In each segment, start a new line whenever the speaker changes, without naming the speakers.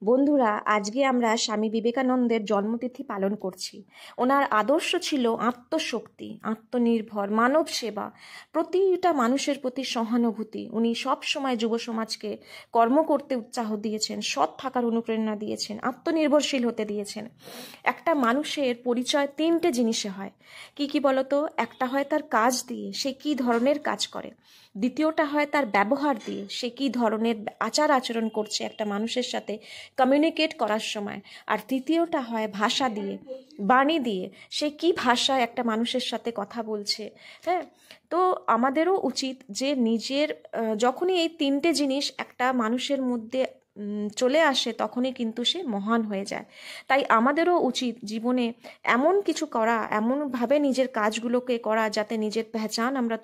বন্ধুরা, আজকে আমরা স্বামী বিবেকানন্দের জন্মতিথি পালন করছি। ওনার আদর্শ ছিল আত্মশক্তি, আত্মনির্ভর, মানব সেবা, প্রতিটা মানুষের প্রতি সহানুভূতি। উনি সব সময় যুব সমাজকে কর্ম করতে উৎসাহ দিয়েছেন, সৎ থাকার অনুপ্রেরণা দিয়েছেন, আত্মনির্ভরশীল হতে দিয়েছেন। একটা মানুষের পরিচয় তিনটে জিনিসে হয়। কি কি বলতো? একটা হয় তার কাজ দিয়ে, সে কি ধরনের কাজ করে। দ্বিতীয়টা হয় তার ব্যবহার দিয়ে, সে কি ধরনের আচার আচরণ করছে একটা মানুষের সাথে কমিউনিকেট করার সময়। আর তৃতীয়টা হয় ভাষা দিয়ে, বাণী দিয়ে, সে কি ভাষায় একটা মানুষের সাথে কথা বলছে। হ্যাঁ, তো আমাদেরও উচিত যে নিজের যখনই এই তিনটে জিনিস একটা মানুষের মধ্যে চলে আসে, তখনই কিন্তু সে মহান হয়ে যায়। তাই আমাদেরও উচিত জীবনে এমন কিছু করা, এমনভাবে নিজের কাজগুলোকে করা যাতে নিজের পেহচান আমরা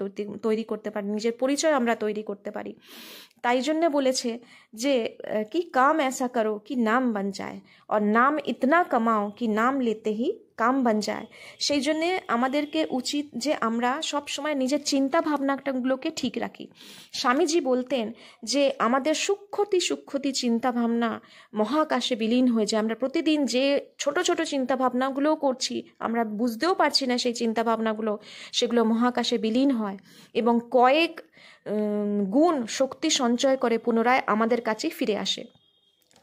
তৈরি করতে পারি, নিজের পরিচয় আমরা তৈরি করতে পারি। তাই জন্য বলেছে যে কি কাম ऐसा करो कि नाम बन जाए और नाम इतना कमाओ कि नाम लेते ही কাম বান যায়। সেই জন্যে আমাদেরকে উচিত যে আমরা সব সময় নিজের চিন্তা ভাবনাগুলোকে ঠিক রাখি। স্বামীজি বলতেন যে আমাদের সূক্ষ্মতি চিন্তা ভাবনা মহাকাশে বিলীন হয়ে যায়। আমরা প্রতিদিন যে ছোট ছোট চিন্তা ভাবনাগুলোও করছি, আমরা বুঝতেও পারছি না সেই চিন্তা ভাবনাগুলো, সেগুলো মহাকাশে বিলীন হয় এবং কয়েক গুণ শক্তি সঞ্চয় করে পুনরায় আমাদের কাছে ফিরে আসে।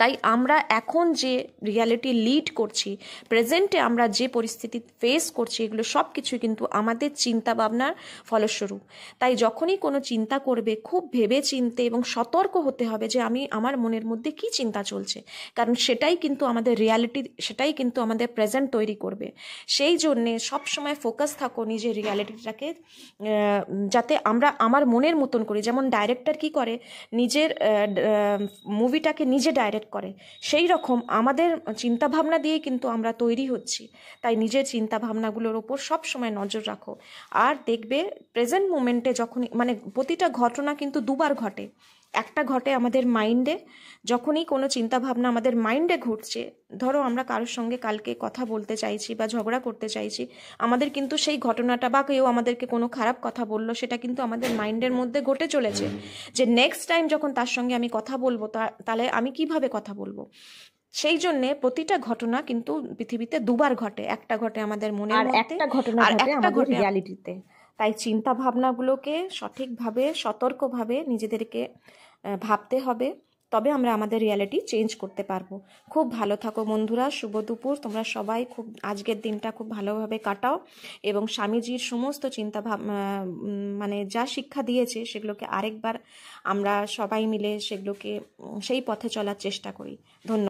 তাই আমরা এখন যে রিয়ালিটি লিড করছি, প্রেজেন্টে আমরা যে পরিস্থিতি ফেস করছি, এগুলো সব কিছু কিন্তু আমাদের চিন্তা ভাবনার ফলস্বরূপ। তাই যখনই কোনো চিন্তা করবে, খুব ভেবে চিনতে এবং সতর্ক হতে হবে যে আমার মনের মধ্যে কি চিন্তা চলছে, কারণ সেটাই কিন্তু আমাদের রিয়ালিটি, সেটাই কিন্তু আমাদের প্রেজেন্ট তৈরি করবে। সেই জন্যে সবসময় ফোকাস থাকো নিজের রিয়ালিটিটাকে, যাতে আমরা আমার মনের মতন করি। যেমন ডাইরেক্টর কি করে, নিজের মুভিটাকে নিজে ডাইরেক্ট করে, সেই রকম আমাদের চিন্তাভাবনা দিয়ে কিন্তু আমরা তৈরি হচ্ছি। তাই নিজের চিন্তাভাবনাগুলোর ওপর সব সময় নজর রাখো। আর দেখবে প্রেজেন্ট মোমেন্টে যখন প্রতিটা ঘটনা কিন্তু দুবার ঘটে। একটা ঘটে আমাদের মাইন্ডে, যখনই কোনো চিন্তাভাবনা আমাদের মাইন্ডে ঘটছে, ধরো আমরা কারোর সঙ্গে কালকে কথা বলতে চাইছি বা ঝগড়া করতে চাইছি, আমাদের কিন্তু সেই ঘটনাটা বা কেউ আমাদেরকে কোনো খারাপ কথা বললো, সেটা কিন্তু আমাদের মাইন্ডের মধ্যে ঘটে চলেছে যে নেক্সট টাইম যখন তার সঙ্গে আমি কথা বলবো তাহলে আমি কিভাবে কথা বলবো। সেই জন্যে প্রতিটা ঘটনা কিন্তু পৃথিবীতে দুবার ঘটে, একটা ঘটে আমাদের মনের মধ্যে, একটা ঘটনা আর একটা ঘটে রিয়ালিটিতে। তাই চিন্তা ভাবনাগুলোকে সঠিকভাবে, সতর্কভাবে নিজেদেরকে ভাবতে হবে, তবে আমরা আমাদের রিয়ালিটি চেঞ্জ করতে পারবো। খুব ভালো থাকো বন্ধুরা, শুভ দুপুর। তোমরা সবাই খুব আজকের দিনটা খুব ভালোভাবে কাটাও এবং স্বামীজির সমস্ত যা শিক্ষা দিয়েছে সেগুলোকে আরেকবার আমরা সবাই মিলে সেগুলোকে সেই পথে চলার চেষ্টা করি। ধন্যবাদ।